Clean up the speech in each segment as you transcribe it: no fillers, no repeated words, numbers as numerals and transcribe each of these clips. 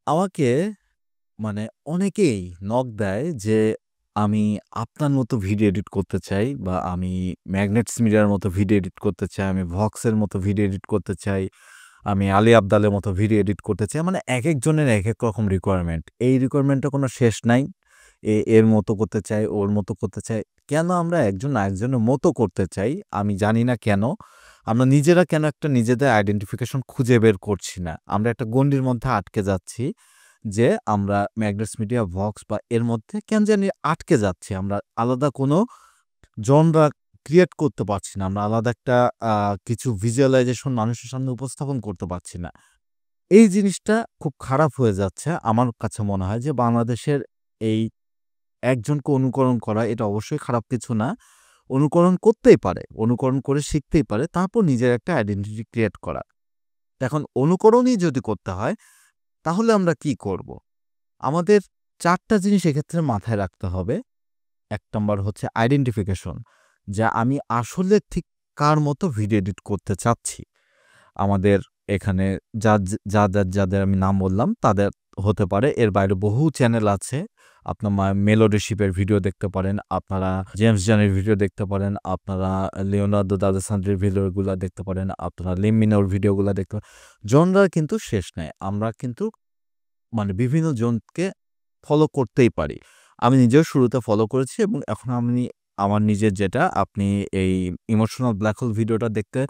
আমাকে মানে অনেকেই নক দেয় যে আমি আপনার মতো ভিডিও এডিট করতে চাই বা আমি ম্যাগনেটস মিডিয়ার মতো ভিডিও এডিট করতে চাই, আমি ভক্সের মতো ভিডিও এডিট করতে চাই, আমি আলী আব্দালের মতো ভিডিও এডিট করতে চাই। মানে একেকজনের একেক রকম রিকোয়ারমেন্ট। এই রিকোয়ারমেন্টের কোনো শেষ নাই। এর মতো করতে চাই, ওর মতো করতে চাই। কেন আমরা একজন আরেকজনের মতো করতে চাই আমি জানি না কেন? আমরা নিজেরা কেন একটা নিজেদের আইডেন্টিফিকেশন খুঁজে বের করছি না? আমরা একটা গণ্ডির মধ্যে আটকে যাচ্ছি যে আমরা ম্যাগনেটস মিডিয়া, ভক্স বা এর মধ্যে কেন জানি আটকে যাচ্ছি। আমরা আলাদা কোনো জনরা ক্রিয়েট করতে পারছি না। আমরা আলাদা একটা আ কিছু ভিজুয়ালাইজেশন মানুষের সামনে উপস্থাপন করতে পারছি না। এই জিনিসটা খুব খারাপ হয়ে যাচ্ছে। আমার কাছে মনে হয় যে বাংলাদেশের এই একজনকে অনুকরণ করা এটা অবশ্যই খারাপ কিছু না। অনুকরণ করতেই পারে। অনুকরণ করে শিখতেই পারে। তারপর নিজের একটা আইডেন্টিটি ক্রিয়েট করা। এখন অনুকরণই যদি করতে হয় তাহলে আমরা কি করব? আমাদের ৪ টা জিনিস এক্ষেত্রে মাথায় রাখতে হবে। ১ নাম্বার হচ্ছে আইডেন্টিফিকেশন। যে আমি আসলে ঠিক কার মতো ভিডিও এডিট করতে চাচ্ছি। আমাদের এখানে যাদের আমি নাম বললাম তাদের হতে পারে। এর বাইরে বহু চ্যানেল আছে। আপনার মেলোডি শিপের ভিডিও দেখতে পারেন, আপনারা জেমস জানের ভিডিও দেখতে পারেন, আপনারা লিওনার্দো দা সান্ত্রির ভিডিওগুলা দেখতে পারেন, আপনারা লিম মিনোর ভিডিওগুলা দেখতে পারেন। জনরার কিন্তু শেষ নাই। আমরা কিন্তু বিভিন্ন জনকে ফলো করতেই পারি। আমি নিজেও শুরুতে ফলো করেছি এবং এখন আমি আমার নিজের যেটা আপনি এই ইমোশনাল ব্ল্যাক হোল ভিডিওটা দেখতে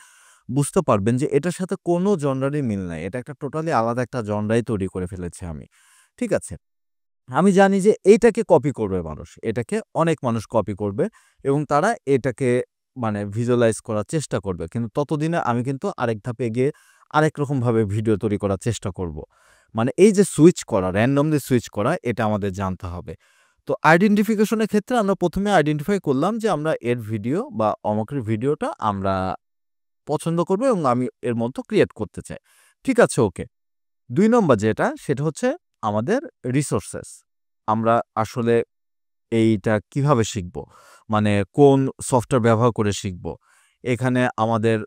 বুঝতে পারবেন যে এটার সাথে কোনো জনরারই মিল নাই। এটা একটা টোটালি আলাদা একটা জনরাই তৈরি করে ফেলেছি আমি। ঠিক আছে? আমি জানি যে এইটাকে কপি করবে মানুষ। এটাকে অনেক মানুষ কপি করবে এবং তারা এটাকে ভিজুয়ালাইজ করার চেষ্টা করবে। কিন্তু ততদিনে আমি কিন্তু আরেক ধাপ এগিয়ে আরেক রকমভাবে ভিডিও তৈরি করার চেষ্টা করব। এই যে সুইচ করা, র‍্যান্ডমলি সুইচ করা এটা আমাদের জানতে হবে। তো আইডেন্টিফিকেশন এর ক্ষেত্রে আমরা ১ম এ আইডেন্টিফাই করলাম যে আমরা এর ভিডিও বা অমুকের ভিডিওটা আমরা পছন্দ করব এবং আমি এর মতো ক্রিয়েট করতে চাই। ঠিক আছে, ওকে। ২ নম্বর যেটা সেটা হচ্ছে আমাদের রিসোর্সেস। আমরা আসলে এইটা কিভাবে শিখব? কোন সফটওয়্যার ব্যবহার করে শিখব? এখানে আমাদের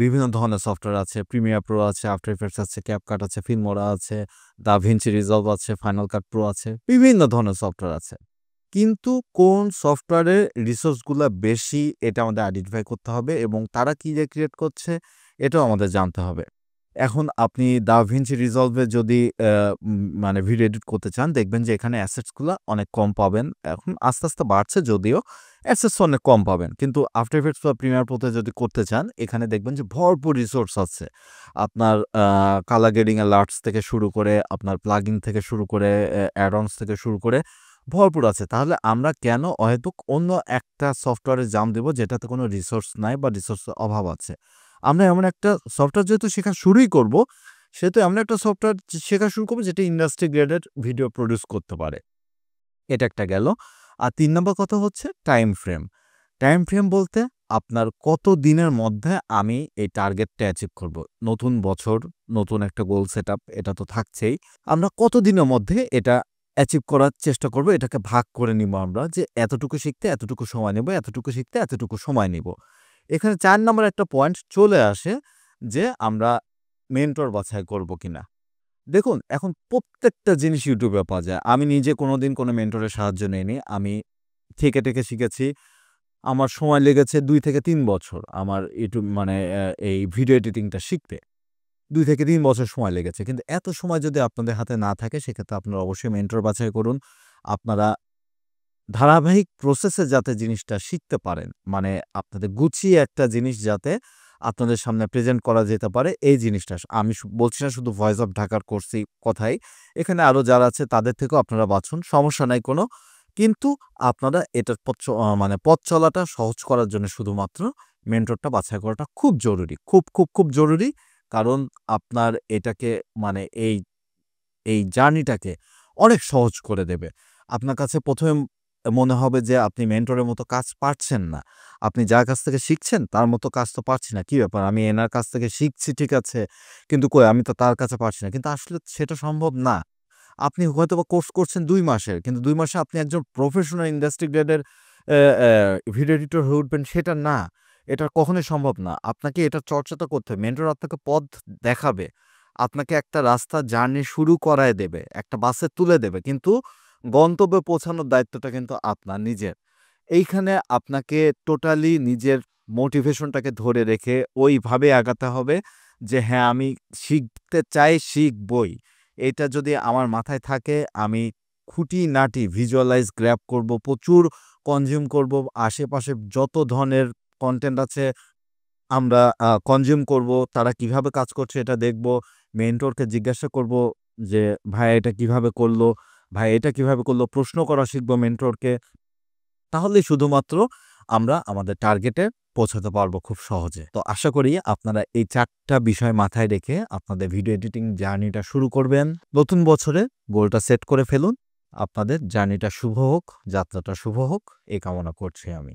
বিভিন্ন ধরনের সফটওয়্যার আছে। Premiere Pro আছে, After Effects আছে, CapCut আছে, Filmora আছে, DaVinci Resolve আছে, Final Cut Pro আছে। বিভিন্ন ধরনের সফটওয়্যার আছে। কিন্তু কোন সফটওয়্যারের রিসোর্স গুলা বেশি এটা আমাদের আইডেন্টিফাই করতে হবে এবং তারা কি দিয়ে ক্রিয়েট করছে এটাও আমাদের জানতে হবে। এখন আপনি DaVinci Resolve এ যদি ভিডিও এডিট করতে চান দেখবেন যে এখানে অ্যাসেটস গুলা অনেক কম পাবেন। এখন আস্তে, আস্তে বাড়ছে যদিও অ্যাসেটস অনেক কম পাবেন। কিন্তু After Effects বা Premiere Pro তে যদি করতে চান এখানে দেখবেন যে ভরপুর রিসোর্স আছে। আপনার কালার গ্রেডিং এর লাটস থেকে শুরু করে আপনার প্লাগইন থেকে শুরু করে অ্যাড-অনস থেকে শুরু করে ভরপুর আছে। তাহলে আমরা কেন অহেতুক অন্য একটা সফটওয়্যারে জাম্প দিব যেটাতে কোনো রিসোর্স নাই বা রিসোর্সের অভাব আছে। আমরা এমন একটা সফটওয়্যার যেহেতু শেখা শুরুই করব, সেহেতু এমন একটা সফটওয়্যার শেখা শুরু করব যেটা ইন্ডাস্ট্রি গ্রেডেড ভিডিও প্রোডিউস করতে পারে। এটা একটা গেল। আর ৩ নম্বর কথা হচ্ছে টাইম ফ্রেম। টাইম ফ্রেম বলতে আপনার কত দিনের মধ্যে আমি এই টার্গেটটা অ্যাচিভ করব। নতুন বছর, নতুন একটা গোল সেটআপ এটা তো থাকছেই। আমরা কত দিনের মধ্যে এটা অ্যাচিভ করার চেষ্টা করব, এটাকে ভাগ করে নিব আমরা যে এতটুকু শিখতে এতটুকু সময় নেব, এতটুকু শিখতে এতটুকু সময় নিব। এখানে ৪ নাম্বার একটা পয়েন্ট চলে আসে যে আমরা মেন্টর বাছাই করব কিনা। দেখুন, এখন প্রত্যেকটা জিনিস YouTube এ পাওয়া যায়। আমি নিজে কোনোদিন কোনো মেন্টরের সাহায্য নেইনি। আমি থেকে শিখেছি। আমার সময় লেগেছে ২ থেকে ৩ বছর আমার YouTube এই ভিডিও এডিটিংটা শিখতে। ২ থেকে ৩ বছর সময় লেগেছে। কিন্তু এত সময় যদি আপনাদের হাতে না থাকে সেক্ষেত্রে আপনারা অবশ্যই মেন্টর বাছাই করুন। আপনারা ধারাবাহিক প্রসেসে যাতে জিনিসটা শিখতে পারেন, আপনাদের গুছিয়ে একটা জিনিস যাতে আপনাদের সামনে প্রেজেন্ট করা যেতে পারে, এই জিনিসটা আমি বলছি না শুধু ভয়েস অফ ঢাকার কোর্সই কথাই। এখানে আরো যারা আছে তাদের থেকেও আপনারা বাছুন, সমস্যা নাই কোনো। কিন্তু আপনারা এটার পথ চলাটা সহজ করার জন্য শুধুমাত্র মেন্টরটা বাছাই করাটা খুব জরুরি। খুব জরুরি। কারণ আপনার এটাকে মানে এই এই জার্নিটাকে অনেক সহজ করে দেবে। আপনার কাছে ১ম এ মনে হবে যে আপনি মেন্টরের মতো কাজ পারছেন না। আপনি যার কাছ থেকে শিখছেন তার মতো কাজ তো পারছি না। কি ব্যাপার? আমি এনার কাছ থেকে শিখছি ঠিক আছে। কিন্তু কই আমি তো তার কাছে পারছি না। কিন্তু আসলে সেটা সম্ভব না। আপনি হয়তোবা কোর্স করছেন ২ মাসের। কিন্তু ২ মাসে আপনি একজন প্রফেশনাল ইন্ডাস্ট্রি গ্রেডের ভিডিও এডিটর হয়ে উঠবেন সেটা না। এটা কখনোই সম্ভব না। আপনাকে এটার চর্চাটা করতে হবে। মেন্টর আপনাকে পথ দেখাবে। আপনাকে একটা রাস্তা জার্নি শুরু করায় দেবে, একটা বাসে তুলে দেবে। কিন্তু গন্তব্যে পৌঁছানোর দায়িত্বটা কিন্তু আপনার নিজের। এইখানে আপনাকে টোটালি নিজের মোটিভেশনটাকে ধরে রেখে ওইভাবে আগাতে হবে যে হ্যাঁ, আমি শিখতে চাই, শিখবই। এটা যদি আমার মাথায় থাকে আমি খুঁটিনাটি ভিজুয়ালাইজ গ্র্যাব করব, প্রচুর কনজিউম করব। আশেপাশে যত ধরনের কনটেন্ট আছে আমরা কনজিউম করব। তারা কিভাবে কাজ করছে এটা দেখব। মেন্টরকে জিজ্ঞাসা করব যে, "ভাইয়া এটা কিভাবে করলো? ভাই এটা কিভাবে করলো?" প্রশ্ন করা শিখব মেন্টরকে। তাহলেই শুধুমাত্র আমরা আমাদের টার্গেটে পৌঁছাতে পারবো খুব সহজে। তো আশা করি আপনারা এই ৪ টা বিষয় মাথায় রেখে আপনাদের ভিডিও এডিটিং জার্নিটা শুরু করবেন। নতুন বছরে গোলটা সেট করে ফেলুন। আপনাদের জার্নিটা শুভ হোক, যাত্রাটা শুভ হোক এই কামনা করছি আমি।